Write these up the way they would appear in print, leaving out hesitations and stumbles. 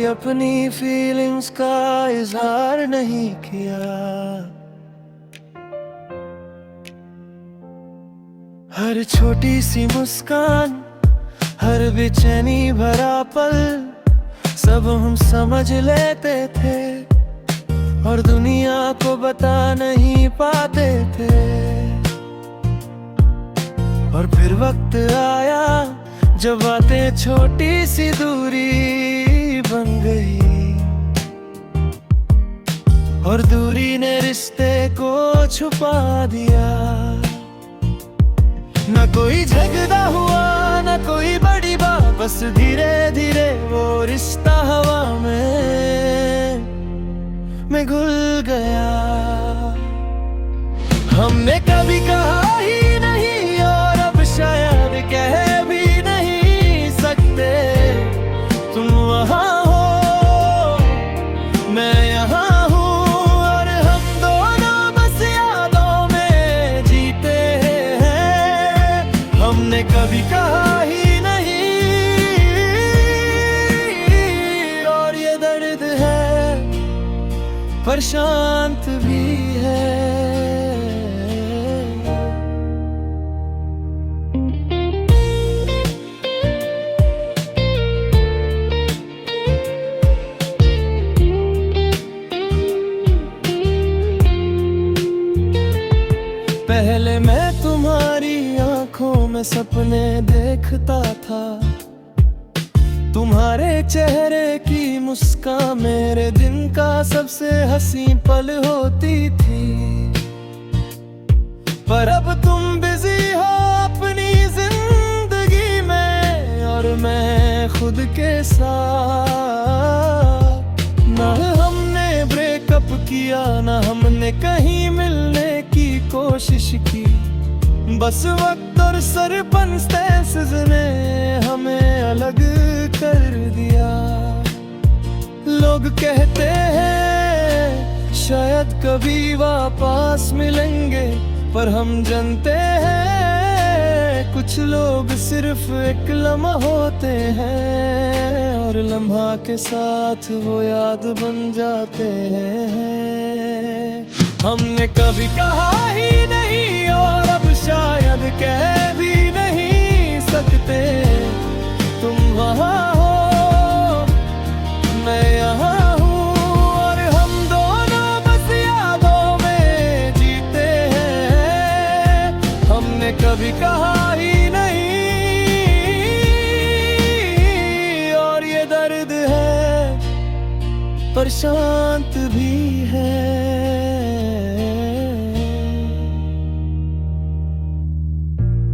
अपनी फीलिंग्स का इजहार नहीं किया। हर छोटी सी मुस्कान, हर बेचैनी भरा पल, सब हम समझ लेते थे और दुनिया को बता नहीं पाते थे। और फिर वक्त आया जब बातें छोटी सी दूरी बन गई, और दूरी ने रिश्ते को छुपा दिया। न कोई झगड़ा हुआ, न कोई बड़ी बात, बस धीरे धीरे वो रिश्ता हवा में घुल गया। हमने कभी कहा ही नहीं और अब शायद कह भी नहीं सकते। तुम वहाँ हो, मैं यहाँ हूँ, और हम दोनों बस यादों में जीते हैं। हमने कभी कहा ही नहीं और ये दर्द है पर शांत भी है। पहले मैं तुम्हारी आंखों में सपने देखता था, तुम्हारे चेहरे की मुस्कान मेरे दिन का सबसे हंसी पल होती थी। पर अब तुम बिजी हो अपनी जिंदगी में और मैं खुद के साथ। ना हमने ब्रेकअप किया, ना हमने कहीं मिलने की कोशिश की, बस वक्त और सर्कमस्टेंसेस ने हमें अलग कर दिया। लोग कहते हैं शायद कभी वापस मिलेंगे, पर हम जानते हैं कुछ लोग सिर्फ एक लम्हा होते हैं और लम्हा के साथ वो याद बन जाते हैं। हमने कभी कहा ही नहीं और अब शायद कह भी नहीं सकते। तुम वहाँ हो, मैं यहाँ हूँ, और हम दोनों बस यादों में जीते हैं। हमने कभी कहा ही नहीं और ये दर्द है पर शांत भी है।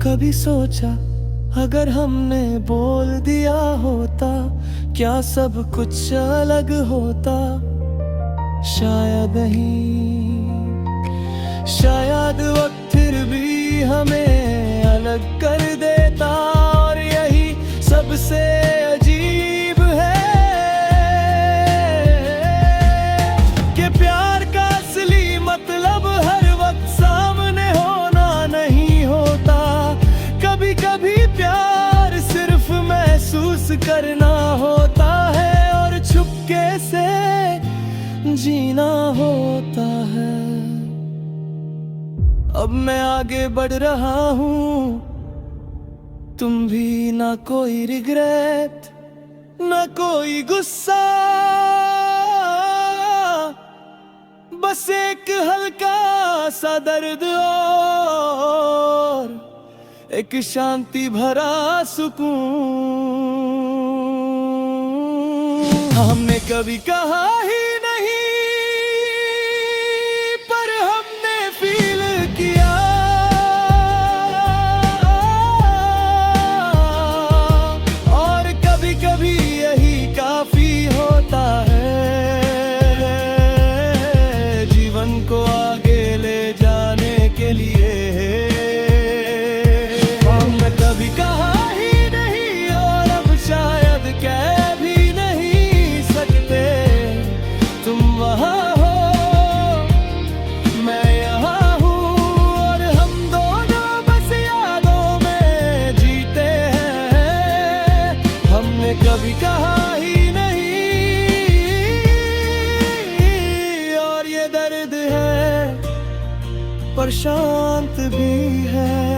कभी सोचा अगर हमने बोल दिया होता, क्या सब कुछ अलग होता? शायद नहीं, शायद वक्त फिर भी हमें अलग कर देता। और यही सबसे अजीब है कि प्यार का असली मतलब हर वक्त सामने होना नहीं होता। कभी कभी प्यार सिर्फ महसूस करना होता है और छुपके से जीना होता है। अब मैं आगे बढ़ रहा हूँ, तुम भी ना कोई रिग्रेट, ना कोई गुस्सा, बस एक हल्का सा दर्द और एक शांति भरा सुकून। हमने कभी कहा ही नहीं पर हमने फील किया। और कभी कभी यही काफी होता है जीवन को आगे ले जाने के लिए। हमने कभी कहा ही नहीं और अब शायद कह भी नहीं सकते। पर शांत भी है।